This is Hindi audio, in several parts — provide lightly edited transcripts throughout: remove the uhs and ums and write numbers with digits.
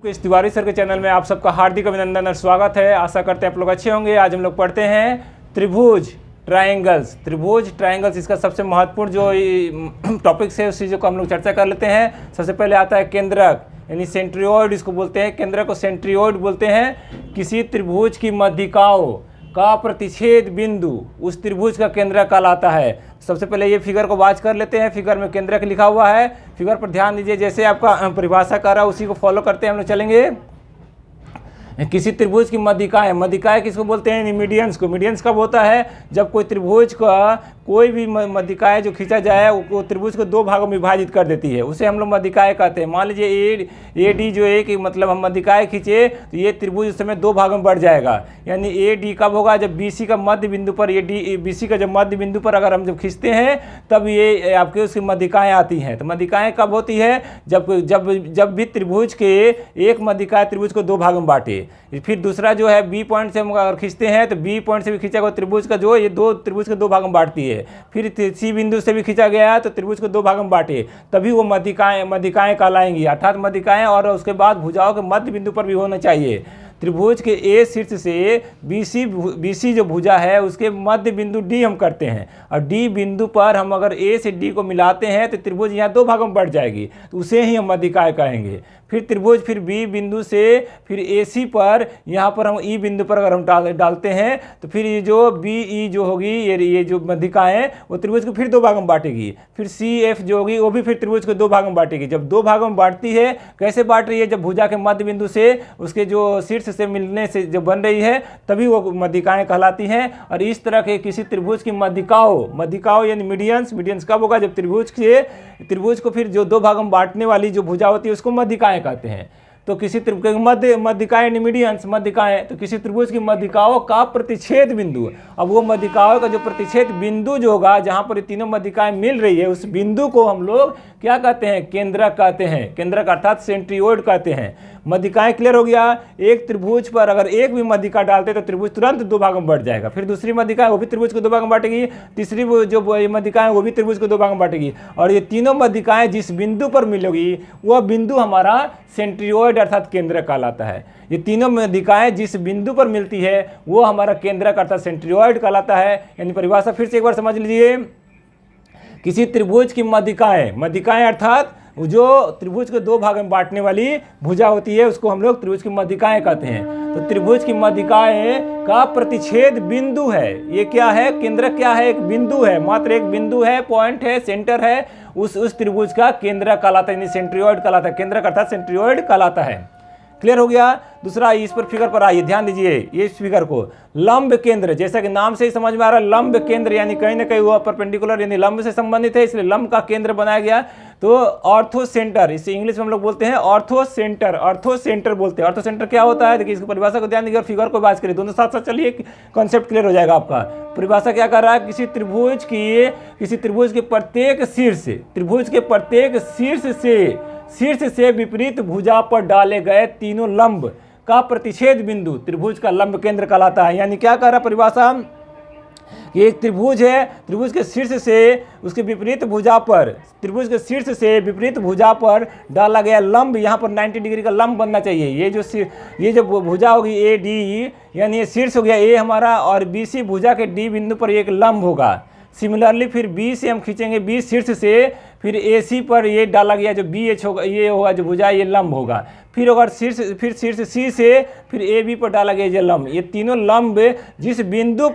इस तिवारी सर के चैनल में आप सबका हार्दिक अभिनंदन और स्वागत है। आशा करते हैं आप लोग अच्छे होंगे। आज हम लोग पढ़ते हैं त्रिभुज ट्रायंगल्स। इसका सबसे महत्वपूर्ण जो टॉपिक्स है उस चीज़ों को हम लोग चर्चा कर लेते हैं। सबसे पहले आता है केंद्रक, यानी सेंट्रियोइड इसको बोलते हैं। केंद्रक को सेंट्रियोइड बोलते हैं। किसी त्रिभुज की मध्यिकाओं का प्रतिच्छेद बिंदु उस त्रिभुज का केंद्रक कहलाता है। सबसे पहले ये फिगर को वाच कर लेते हैं। फिगर में केंद्रक लिखा हुआ है। फिगर पर ध्यान दीजिए, जैसे आपका परिभाषा कर रहा है उसी को फॉलो करते हैं हम लोग चलेंगे। किसी त्रिभुज की मध्यिकाएं किसको बोलते हैं? मीडियंस को। मीडियंस कब होता है? जब कोई त्रिभुज का कोई भी मध्यिकाएं जो खींचा जाए वो त्रिभुज को दो भागों में विभाजित कर देती है, उसे हम लोग मध्यिकाएं कहते हैं। मान लीजिए ए डी जो है कि मतलब हम मध्यिकाएं खींचे तो ये त्रिभुज उस समय दो भागों में बढ़ जाएगा। यानी ए डी कब होगा? जब बी सी का मध्य बिंदु पर, बी सी का जब मध्य बिंदु पर अगर हम जब खींचते हैं तब ये आपके उसकी मध्यिकाएं आती हैं। तो मध्यिकाएं कब होती है? जब भी त्रिभुज के एक मध्यिका त्रिभुज को दो भागों में बांटे। फिर दूसरा जो है बी पॉइंट से हम अगर खींचते हैं तो बी पॉइंट से भी खींचा गया त्रिभुज का जो ये दो त्रिभुज को दो भागों में बांटती है। फिर सी बिंदु से भी खींचा गया तो त्रिभुज को दो भागों में बांटे, तभी वो मध्यिकाएं कहलाएंगी। अर्थात मध्यिकाएं और उसके बाद भुजाओं के मध्य बिंदु पर भी होना चाहिए। त्रिभुज के ए शीर्ष से बीसी जो भुजा है उसके मध्य बिंदु डी हम करते हैं, और डी बिंदु पर हम अगर ए से डी को मिलाते हैं तो त्रिभुज यहाँ दो भागों में बढ़ जाएगी, तो उसे ही हम मध्यिकाएं कहेंगे। फिर त्रिभुज फिर बी बिंदु से फिर ए सी पर यहाँ पर हम ई बिंदु पर अगर हम डालते हैं तो फिर ये जो बी ई जो होगी ये जो मध्यिकाएं वो त्रिभुज को फिर दो भागों में बांटेगी। फिर सी एफ जो होगी वो भी फिर त्रिभुज को दो भागों में बांटेगी। जब दो भागों में बांटती है, कैसे बांट रही है? जब भुजा के मध्य बिंदु से उसके जो शीर्ष से मिलने से जो बन रही है तभी वो मध्यिकाएं कहलाती हैं। और इस तरह के किसी त्रिभुज की मध्यिकाओं यानी मीडियंस कब होगा? जब त्रिभुज को फिर जो दो भागों में बांटने वाली जो भुजा होती है उसको मध्यिकाएं कहते हैं। तो किसी मध्यिकाएं मध्यिकाएं तो किसी त्रिभुज की मध्यिकाओं का प्रतिच्छेद बिंदु। अब वो मध्यिकाओं का जो प्रतिच्छेद बिंदु जो होगा जहां पर ये तीनों मध्यिकाएं मिल रही है उस बिंदु को हम लोग क्या कहते हैं? केंद्रक कहते हैं। केंद्रक अर्थात सेंट्रियोइड कहते हैं। मध्यिकाएं क्लियर हो गया। एक त्रिभुज पर अगर एक भी मध्यिका डालते तो त्रिभुज तुरंत दो भागों में बढ़ जाएगा। फिर दूसरी मध्यिका वो भी त्रिभुज को दो भागों में बांटेगी। तीसरी जो मध्यिकाएं वो भी त्रिभुज को दो भागों में बांटेगी। और ये तीनों मध्यिकाएं जिस बिंदु पर मिलेगी वह बिंदु हमारा सेंट्रियोइड अर्थात केंद्रक कहलाता है। ये तीनों मध्यिकाएं जिस बिंदु पर मिलती है वो हमारा केंद्रक अर्थात सेंट्रियोइड कहलाता है। यानी परिभाषा फिर से एक बार समझ लीजिए। किसी त्रिभुज की मध्यिकाएं अर्थात जो त्रिभुज को दो भाग में बांटने वाली भुजा होती है उसको हम लोग त्रिभुज की मध्यिकाएं कहते हैं। तो त्रिभुज की मध्यिकाएं का प्रतिच्छेद बिंदु है। ये क्या है? केंद्रक क्या है? एक बिंदु है, मात्र एक बिंदु है, पॉइंट है, सेंटर है। उस त्रिभुज का केंद्रक कहलाता है, यानी सेंट्रियोइड कहलाता है। केंद्रक अर्थात सेंट्रियोइड कहलाता है। क्लियर हो गया। दूसरा इस पर फिगर पर आइए, ध्यान दीजिए इस फिगर को। लंब केंद्र, जैसा कि नाम से ही समझ में आ रहा है, लंब केंद्र यानी कहीं ना कहीं वो परपेंडिकुलर यानी लंब से संबंधित है, इसलिए लंब का केंद्र बनाया गया। तो ऑर्थो सेंटर, इसे इंग्लिश में हम लोग बोलते हैं ऑर्थो सेंटर बोलते हैं। ऑर्थो सेंटर क्या होता है? देखिए इसकी परिभाषा को ध्यान दीजिए और फिगर को बात करिए, दोनों साथ साथ चलिए, कॉन्सेप्ट क्लियर हो जाएगा आपका। परिभाषा क्या कर रहा है? किसी त्रिभुज के प्रत्येक शीर्ष से विपरीत भुजा पर डाले गए तीनों लंब का प्रतिच्छेद बिंदु त्रिभुज का लंब केंद्र कहलाता है। यानी क्या कह रहा है परिभाषा? कि एक त्रिभुज है, त्रिभुज के शीर्ष से उसके विपरीत भुजा पर, त्रिभुज के शीर्ष से विपरीत भुजा पर डाला गया लंब, यहाँ पर 90 डिग्री का लंब बनना चाहिए। ये जो भुजा होगी ए डी, यानी ये शीर्ष हो गया ए हमारा, और बी सी भुजा के डी बिंदु पर एक लंब होगा। सिमिलरली फिर बी से हम खींचेंगे, बी शीर्ष से फिर ए सी पर ये डाला गया जो बी एच होगा, ये होगा जो भुजा, ये लंब होगा। फिर अगर शीर्ष सी से फिर ए बी पर डाला गया ये लंब। ये तीनों लंब जिस बिंदु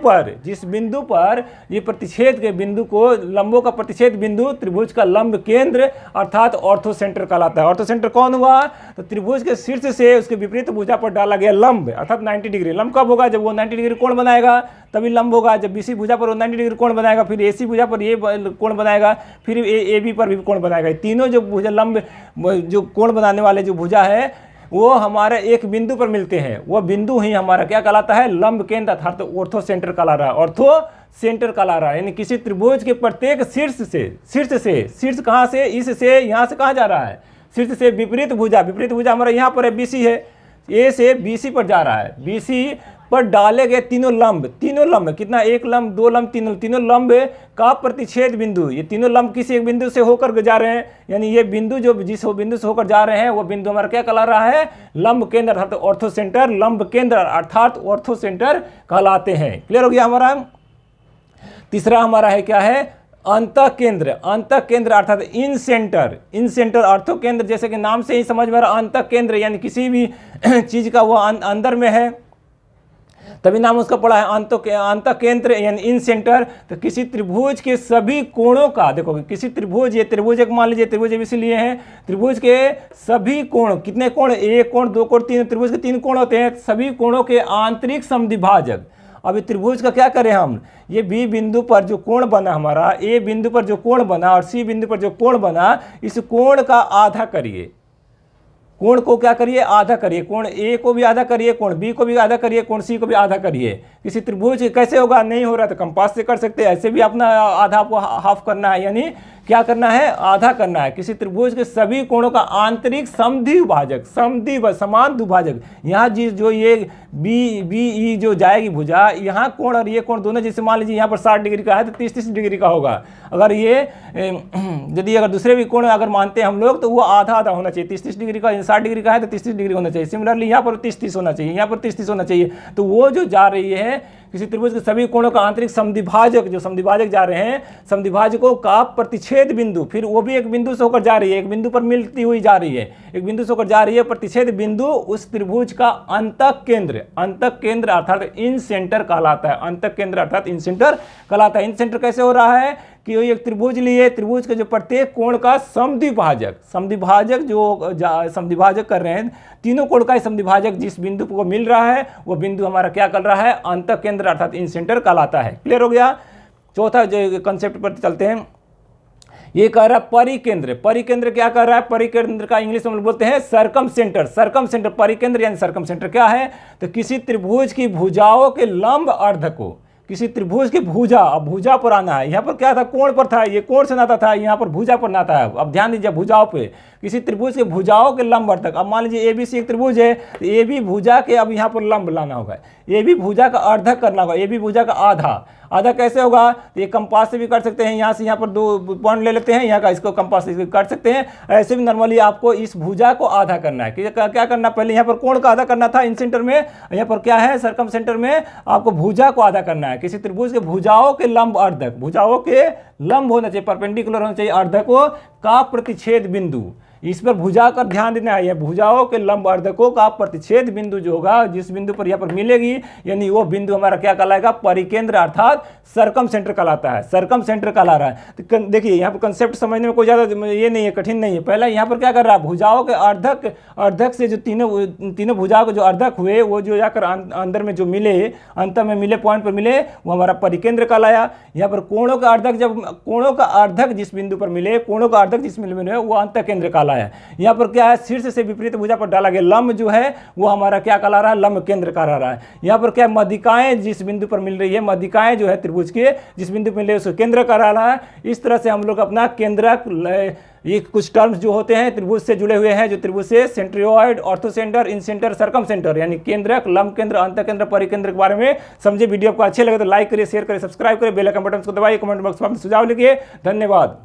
पर ये प्रतिच्छेद के बिंदु को, लंबों का प्रतिच्छेद बिंदु त्रिभुज का लंब केंद्र अर्थात ऑर्थो सेंटर कहलाता है। ऑर्थो सेंटर कौन हुआ? तो त्रिभुज के शीर्ष से उसके विपरीत भुजा पर डाला गया लंब अर्थात 90 डिग्री। लंब कब होगा? जब वो 90 डिग्री कोण बनाएगा तभी लंब होगा। जब बीसी भुजा पर वो 90 डिग्री कोण बनाएगा, फिर एसी भुजा पर ये कोण बनाएगा, फिर ए बी पर भी कोण बनाएगा। तीनों जो भुजा लंब जो कोण बनाने वाले जो भुजा है वो हमारे एक बिंदु पर मिलते हैं, वो बिंदु ही हमारा क्या कहलाता है? लंब केंद्र अर्थात ऑर्थो सेंटर कहला रहा है। ऑर्थो सेंटर कहला रहा है, यानी किसी त्रिभुज के प्रत्येक शीर्ष कहाँ से? इस से यहाँ से कहाँ जा रहा है? शीर्ष से विपरीत भुजा हमारा यहाँ पर है, बीसी है, ए से बीसी पर जा रहा है। बीसी पर डाले गए तीनों लंब कितना, एक लंब, दो लंब, तीनों लंब का प्रतिच्छेद बिंदु, ये तीनों लंब किसी एक बिंदु से होकर जा रहे हैं, यानी ये बिंदु जो जिस बिंदु से होकर जा रहे हैं वो बिंदु हमारा क्या कहला रहा है, लंब केंद्र अर्थात ऑर्थो सेंटर, लंब केंद्र अर्थात ऑर्थो सेंटर कहलाते हैं। क्लियर हो गया हमारा। तीसरा हमारा है क्या है, अंतः केंद्र अर्थात इन सेंटर अर्थो केंद्र, जैसे कि नाम से ही समझ में आ रहा, अंतः केंद्र यानी किसी भी चीज का वो अंदर में है, तभी नाम उसका पड़ा है अंतः केंद्र यानी इन सेंटर। तो किसी त्रिभुज के सभी कोणों का, देखो किसी त्रिभुज, ये त्रिभुज एक मान लीजिए, त्रिभुज इसीलिए है, त्रिभुज के सभी कोण, कितने कोण, एक कोण, दो कोण, तीन, त्रिभुज के तीन कोण होते हैं, सभी कोणों के आंतरिक समद्विभाजक। अभी त्रिभुज का क्या करें हम, ये बी बिंदु पर जो कोण बना हमारा, ए बिंदु पर जो कोण बना और सी बिंदु पर जो कोण बना, इस कोण का आधा करिए, कोण को क्या करिए, आधा करिए, कोण ए को भी आधा करिए, कोण बी को भी आधा करिए, कोण सी को भी आधा करिए। किसी त्रिभुज कैसे होगा, नहीं हो रहा तो कंपास से कर सकते हैं, ऐसे भी अपना आधा आपको हाफ करना है, यानी क्या करना है, आधा करना है। किसी त्रिभुज के सभी कोणों का आंतरिक समद्विभाजक, समान दुभाजक, यहाँ जो ये बी ई जो जाएगी भुजा, यहाँ कोण और ये कोण दोनों, जैसे मान लीजिए यहाँ पर 60 डिग्री का है तो 30 डिग्री का होगा। अगर ये यदि अगर दूसरे भी कोण अगर मानते हैं हम लोग तो वो आधा होना चाहिए, 30 डिग्री का, 60 डिग्री का है तो 30 डिग्री होना चाहिए। सिमिलरली यहाँ पर 30 होना चाहिए, यहाँ पर 30 होना चाहिए। तो वो जो जा रही है किसी त्रिभुज के सभी कोणों का आंतरिक समद्विभाजक, जो समद्विभाजक जा रहे हैं, समद्विभाजकों का प्रतिच्छेद बिंदु, फिर वो भी एक बिंदु से होकर जा रही है, एक बिंदु पर मिलती हुई जा रही है, एक बिंदु से होकर जा रही है, प्रतिच्छेद बिंदु उस त्रिभुज का अंतः केंद्र अर्थात इन सेंटर कहलाता है, अंतः केंद्र अर्थात इन सेंटर कहलाता है। इन सेंटर कैसे हो रहा है कि एक त्रिभुज लिए, त्रिभुज के जो प्रत्येक कोण का समद्विभाजक जो समद्विभाजक कर रहे हैं, तीनों कोण का समद्विभाजक जिस बिंदु को मिल रहा है वो बिंदु हमारा क्या कर रहा है, अंतः केंद्र अर्थात इन सेंटर कहलाता है। क्लियर हो गया। चौथा जो कंसेप्ट पर चलते हैं, ये कह रहा है परिकेंद्र क्या कर रहा है, परिकेंद्र का इंग्लिश में बोलते हैं सरकम सेंटर। परिकेंद्र यानी सरकम सेंटर क्या है, तो किसी त्रिभुज की भुजाओं के लंब अर्ध को, किसी त्रिभुज की भुजा, अब भुजा पर आना है, यहाँ पर क्या था, कोण पर था, ये कोण से नाता था, यहाँ पर भुजा पर नाता है। अब ध्यान दीजिए भुजाओं पे, किसी त्रिभुज के भुजाओं के लंब अर्धक। अब मान लीजिए ABC एक त्रिभुज है, तो AB भुजा के अब यहाँ पर लंब लाना होगा, AB भुजा का अर्धक करना होगा, AB भुजा का आधा कैसे होगा, तो ये कंपास से भी कर सकते हैं, यहाँ से यहाँ पर 2 पॉइंट ले लेते हैं, यहाँ का इसको कंपास से कर सकते हैं। ऐसे भी नॉर्मली आपको इस भुजा को आधा करना है, क्या करना, पहले यहाँ पर कोण का आधा करना था इन सेंटर में, यहाँ पर क्या है, सरकम सेंटर में आपको भुजा को आधा करना है। किसी त्रिभुज के भुजाओं के लंब अर्धक, भुजाओं के लंब होना चाहिए, परपेंडिकुलर होना चाहिए अर्धकों का प्रतिच्छेद बिंदु, इस पर भुजा का ध्यान देना है। भुजाओं के लंब अर्धकों का प्रतिच्छेद बिंदु जो होगा, जिस बिंदु पर यहाँ पर मिलेगी, यानी वो बिंदु हमारा क्या कहलाएगा, परिकेंद्र अर्थात सरकम सेंटर कहलाता है, सरकम सेंटर कहला रहा है। तो देखिए यहाँ पर कंसेप्ट समझने में कोई ज़्यादा ये नहीं है, कठिन नहीं है। पहले यहाँ पर क्या कर रहा है, भुजाओं के अर्धक से जो तीनों भुजाओं के जो अर्धक हुए, वो जो जाकर अंदर में जो मिले, अंत में मिले, पॉइंट पर मिले, वो हमारा परिकेंद्र कहलाया। यहाँ पर कोणों का अर्धक, जब कोणों का अर्धक जिस बिंदु पर मिले, कोणों का अर्धक जिस बिंदु में मिले, वो अंत केंद्र कहलाया है। यहाँ पर क्या है, शीर्ष से विपरीत भुजा पर डाला गया लंब जो है वो हमारा क्या कहला रहा है, लंब केंद्र कहला रहा है। यहाँ पर क्या, मध्यिकाएं जिस बिंदु पर मिल रही है, मध्यिकाएं जो है त्रिभुज के जिस बिंदु पर मिल रही है उसको केंद्र कहला रहा है। इस तरह से हम लोग अपना केंद्रक, ये कुछ टर्म्स जो होते हैं त्रिभुज से जुड़े हुए हैं, जो त्रिभुज से, सेंट्रियोइड, ऑर्थो सेंटर, इन सेंटर, सरकम सेंटर, यानी केंद्रक, लंब केंद्र, अंत केंद्र, परिकेंद्र के बारे में समझे। वीडियो आपको अच्छे लगे तो लाइक करिए, शेयर करिए, सब्सक्राइब करिए, बेल आइकन बटन को दबाइए, कमेंट बॉक्स में सुझाव लिखिए। धन्यवाद।